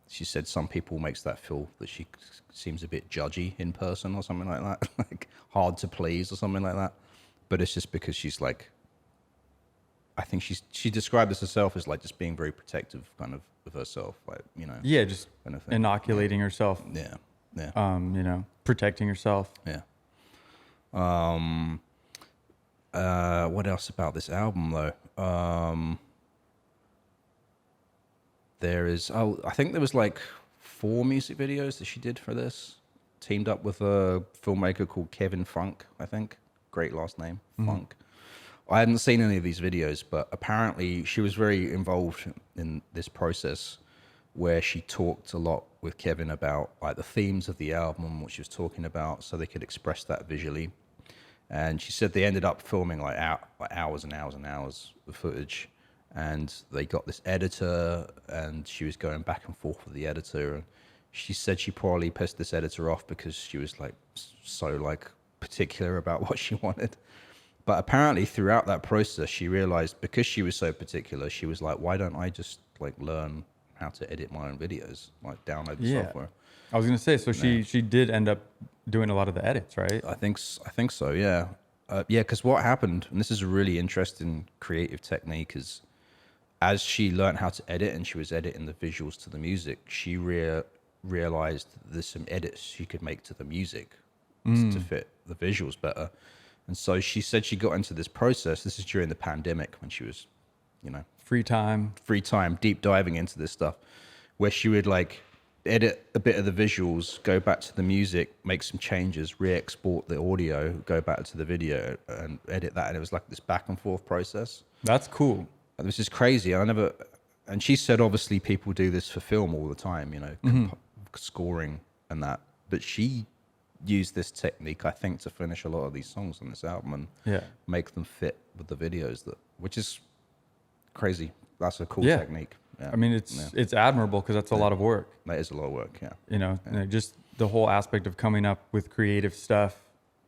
she said some people makes that feel that she seems a bit judgy in person or something like that, like hard to please or something like that. But it's just because she's like, I think she described this herself as like just being very protective kind of herself, like, Yeah, just kind of thing. inoculating herself. Yeah. Protecting herself. Yeah. What else about this album though? I think there was like 4 music videos that she did for this, teamed up with a filmmaker called Kevin Funk, I think. Great last name, Funk. I hadn't seen any of these videos, but apparently she was very involved in this process where she talked a lot with Kevin about like the themes of the album and what she was talking about, so they could express that visually. And she said they ended up filming like hours and hours and hours of footage, and they got this editor, and she was going back and forth with the editor. And she said she probably pissed this editor off because she was like so like particular about what she wanted. But apparently throughout that process, she realized because she was so particular, she was like, why don't I just like learn how to edit my own videos, like download the software? I was going to say, so she did end up doing a lot of the edits, right? I think so, yeah. Because what happened, and this is a really interesting creative technique, is as she learned how to edit and she was editing the visuals to the music, she realized there's some edits she could make to the music to fit the visuals better. And so she said she got into this process. This is during the pandemic when she was, free time, deep diving into this stuff, where she would like edit a bit of the visuals, go back to the music, make some changes, re-export the audio, go back to the video and edit that. And it was like this back and forth process. That's cool. And this is crazy. And she said, obviously people do this for film all the time, scoring and that. But she used this technique, I think, to finish a lot of these songs on this album and make them fit with the videos, which is crazy. That's a cool technique. Yeah. I mean, it's admirable because that's a lot of work. That is a lot of work, yeah. Just the whole aspect of coming up with creative stuff,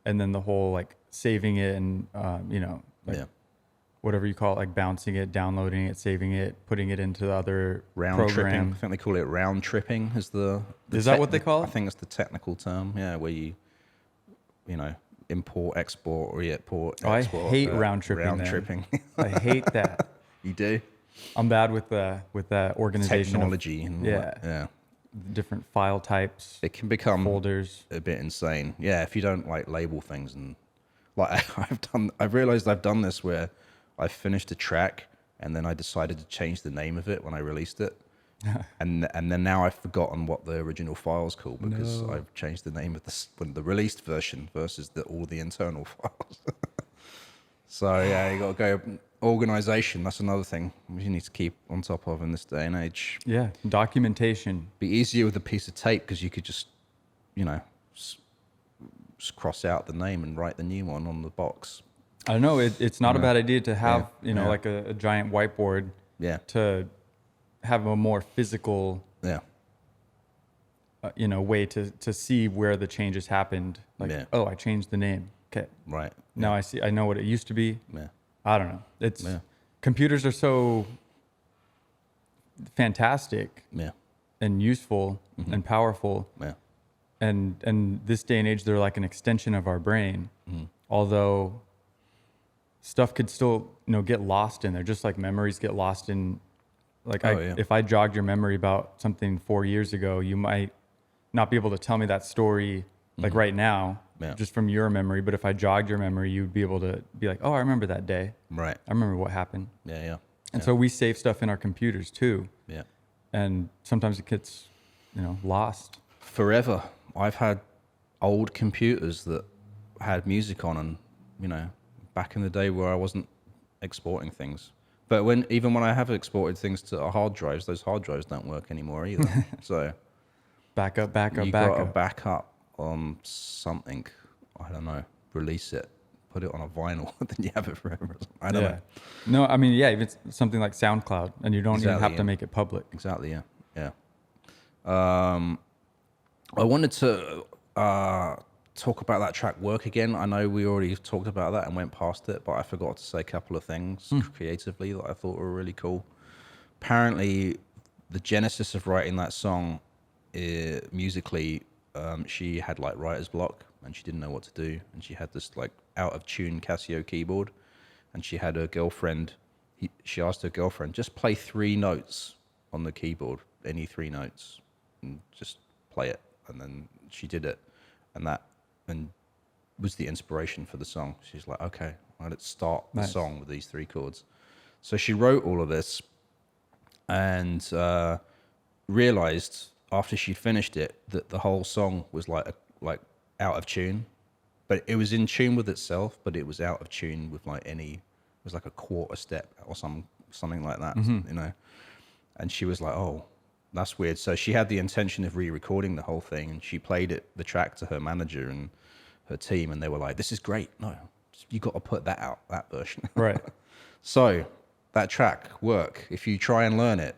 and then the whole like saving it and whatever you call it, like bouncing it, downloading it, saving it, putting it into the other round tripping. I think they call it round tripping. Is that what they call it? I think it's the technical term. Yeah, where you import, export, re-export. I hate round tripping. Round tripping. I hate that. You do? I'm bad with that organization. Technology and different file types. It can become folders. A bit insane. Yeah, if you don't like label things, and like I've realized I've done this where I finished a track and then I decided to change the name of it when I released it. and then now I've forgotten what the original file's called because I've changed the name of the released version versus all the internal files. So yeah, you got to go organization. That's another thing you need to keep on top of in this day and age. Yeah, documentation. Be easier with a piece of tape because you could just, cross out the name and write the new one on the box. I don't know. It's not a bad idea to have, like a giant whiteboard. Yeah. To have a more physical. Yeah. Way to see where the changes happened. Like, I changed the name. Okay. Right. Now I see. I know what it used to be. Yeah. I don't know. It's computers are so fantastic and useful and powerful. Yeah. And this day and age, they're like an extension of our brain. Although stuff could still, get lost in there, just like memories get lost in. Like, if I jogged your memory about something 4 years ago, you might not be able to tell me that story like right now, just from your memory. But if I jogged your memory, you'd be able to be like, oh, I remember that day. Right. I remember what happened. And so we save stuff in our computers too. Yeah. And sometimes it gets, lost. Forever. I've had old computers that had music on and, back in the day where I wasn't exporting things. But even when I have exported things to hard drives, those hard drives don't work anymore either. So back up. You got to back up on something. I don't know. Release it. Put it on a vinyl. Then you have it forever. I don't know. No, I mean, if it's something like SoundCloud, and you don't even have to make it public. Exactly. Yeah. I wanted to talk about that track "Work" again. I know we already talked about that and went past it, but I forgot to say a couple of things creatively that I thought were really cool. Apparently, the genesis of writing that song, musically, she had like writer's block and she didn't know what to do, and she had this like out of tune Casio keyboard, and she had her girlfriend. She asked her girlfriend, just play 3 notes on the keyboard, any 3 notes, and just play it. And then she did it, and was the inspiration for the song. She's like, okay, well, let's start the song with these 3 chords. So she wrote all of this and realized after she'd finished it that the whole song was like out of tune, but it was in tune with itself, but it was out of tune with it was like a quarter step or something like that, And she was like, oh, that's weird. So she had the intention of re-recording the whole thing, and she played the track to her manager and her team, and they were like, this is great. No, you got to put that out, that version. Right. So that track, "Work," if you try and learn it,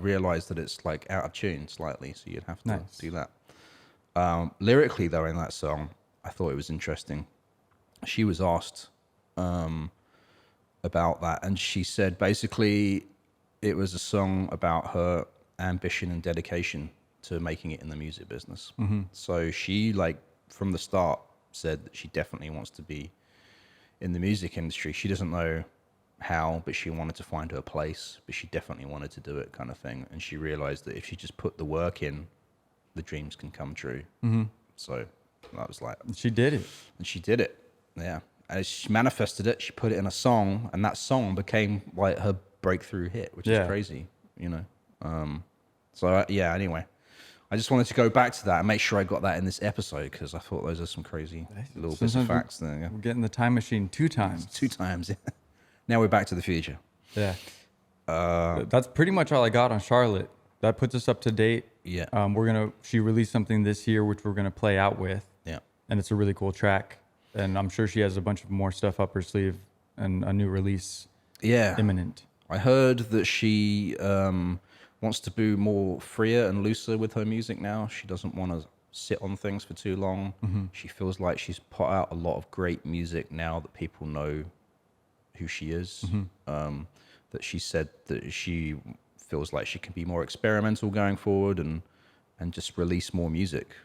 realize that it's like out of tune slightly, so you'd have to do that. Lyrically, though, in that song, I thought it was interesting. She was asked about that, and she said basically it was a song about her ambition and dedication to making it in the music business. So she, from the start, said that she definitely wants to be in the music industry. She doesn't know how, but she wanted to find her place, but she definitely wanted to do it, kind of thing. And she realized that if she just put the work in, the dreams can come true. So that was like... She did it. And she did it, yeah. And she manifested it, she put it in a song, and that song became like her breakthrough hit, which is crazy, anyway, I just wanted to go back to that and make sure I got that in this episode, because I thought those are some crazy little bits of facts there. Yeah. We're getting the time machine 2 times. 2 times, yeah. Now we're back to the future. Yeah. That's pretty much all I got on Charlotte. That puts us up to date. Yeah. She released something this year, which we're gonna play out with. Yeah. And it's a really cool track. And I'm sure she has a bunch of more stuff up her sleeve and a new release. Yeah. Imminent. I heard that she wants to be more freer and looser with her music now. She doesn't want to sit on things for too long. She feels like she's put out a lot of great music now that people know who she is. That she said that she feels like she can be more experimental going forward and just release more music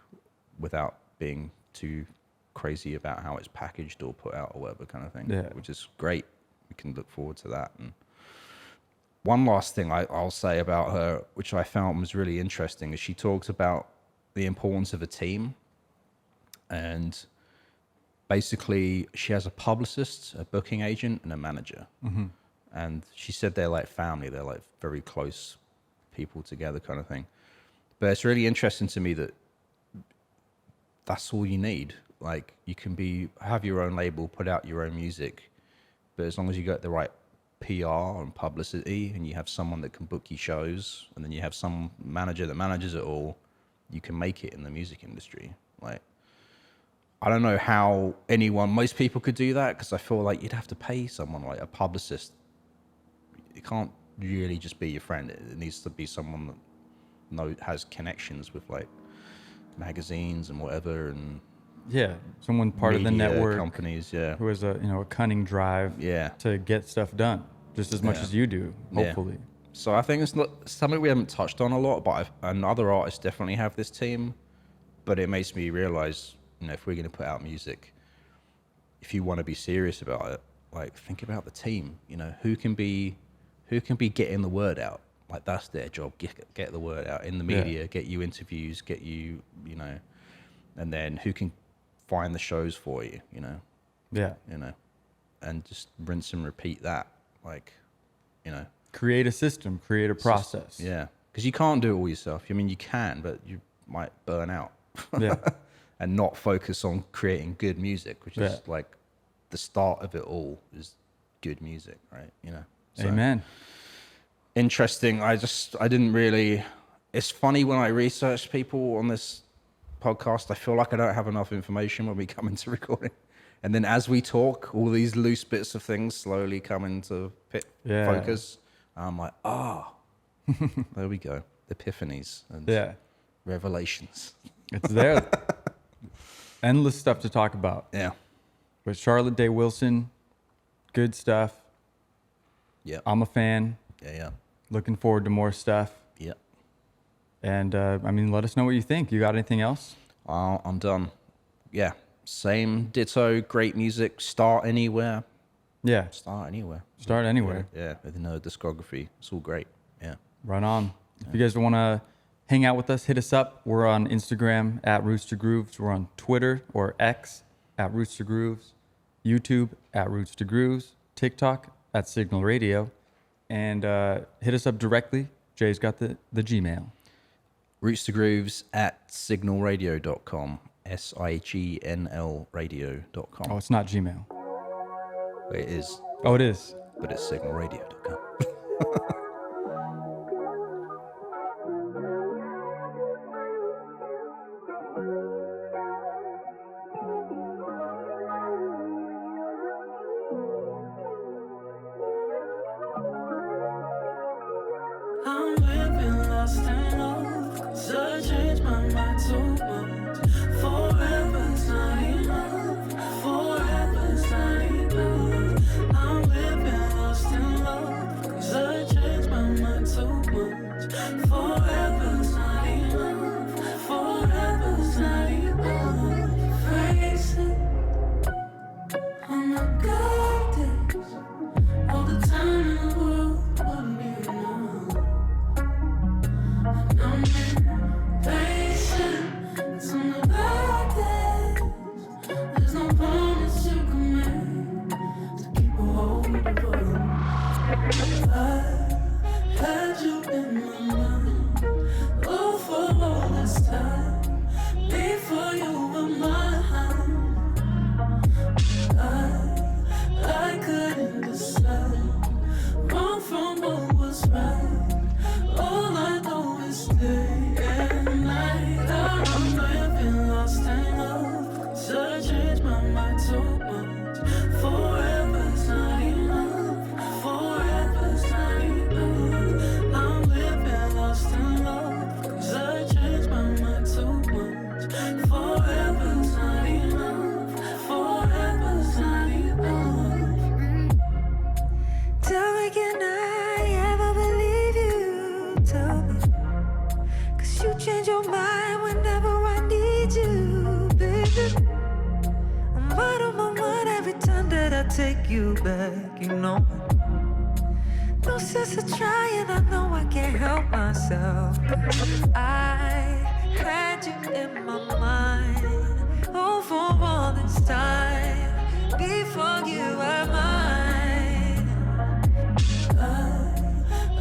without being too crazy about how it's packaged or put out or whatever, kind of thing. Yeah. Which is great. We can look forward to that. And one last thing I'll say about her, which I found was really interesting, is she talks about the importance of a team. And basically, she has a publicist, a booking agent, and a manager. And she said they're like family. They're like very close people together, kind of thing. But it's really interesting to me that that's all you need. Like, you can have your own label, put out your own music, but as long as you got the right PR and publicity, and you have someone that can book you shows, and then you have some manager that manages it all, you can make it in the music industry. Like, I don't know how most people could do that, because I feel like you'd have to pay someone, like a publicist. It can't really just be your friend. It needs to be someone that has connections with like magazines and whatever, and someone part of the media network, companies, who has a cunning drive, to get stuff done just as much as you do, hopefully. So I think it's not something we haven't touched on a lot, but other artists definitely have this team. But it makes me realize, if we're going to put out music, if you want to be serious about it, like, think about the team. Who can be getting the word out? Like, that's their job. Get the word out in the media, get you interviews, get you, and then who can find the shows for you, and just rinse and repeat that, like, create a system, create a process. Because you can't do it all yourself. I mean, you can, but you might burn out. And not focus on creating good music, which is like the start of it all, is good music, right? So, Amen. Interesting. I didn't really. It's funny when I research people on this podcast, I feel like I don't have enough information when we come into recording, and then as we talk, all these loose bits of things slowly come into focus. I'm like, there we go, epiphanies and revelations. It's there. Endless stuff to talk about. Yeah. But Charlotte Day Wilson, good stuff. Yeah. I'm a fan. Yeah. Looking forward to more stuff. Yeah. And let us know what you think. You got anything else? I'm done. Yeah. Same ditto. Great music. Start anywhere. Yeah. Start anywhere. Start anywhere. Yeah. With no discography. It's all great. Yeah. Right on. If you guys want to hang out with us, hit us up. We're on Instagram at Roots to Grooves. We're on Twitter or X at Roots to Grooves. YouTube at Roots to Grooves. TikTok at SIGNL Radio. And hit us up directly. Jay's got the Gmail. Roots to Grooves at signalradio.com. SIGNL radio.com. Oh, it's not Gmail. It is. Oh, it is. But it's signalradio.com. I'm living lost in love, 'cause I changed my mind so much. Forever's not enough, forever's not enough. I'm living lost in love, 'cause I changed my mind so much. Forever's not enough, forever's not enough. Face it, on the good days, all the time in the world wouldn't be enough. I'm impatient, it's on the bad days. There's no promise you can make to keep a hold of us. I had you in my mind, oh, for all this time, before you were mine. I couldn't decide wrong from what was right. All I know is day and night. I'm living lost in love, so I changed my mind so much. Forever's not enough, forever's not enough. I'm living lost in love, 'cause I changed my mind so much. Forever's not enough, forever's not enough. Tell me, can I ever believe you? Tell me, 'cause you change your mind whenever I need you, baby. I'm out of my mind every time that I take you back, No sense of trying, I know I can't help myself. I had you in my mind, oh, for all this time, before you were mine.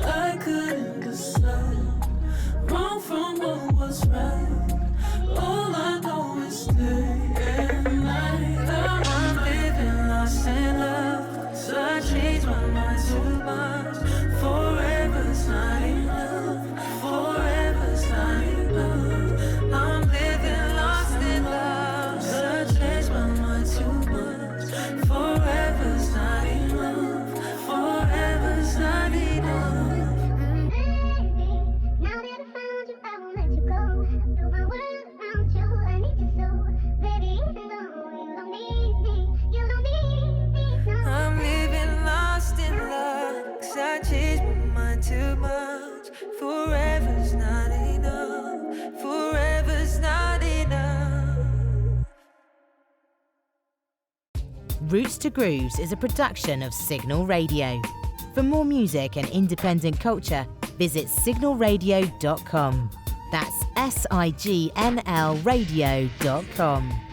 I couldn't decide wrong from what was right. All I know is day and night. I'm living lost in love, so I changed my mind too much. Forever's not enough, forever's not enough. I'm living lost in love, so I changed my mind too much. Forever. Forever's not enough. Forever's not enough. Roots to Grooves is a production of SIGNL Radio. For more music and independent culture, visit signalradio.com. That's SIGNL radio.com.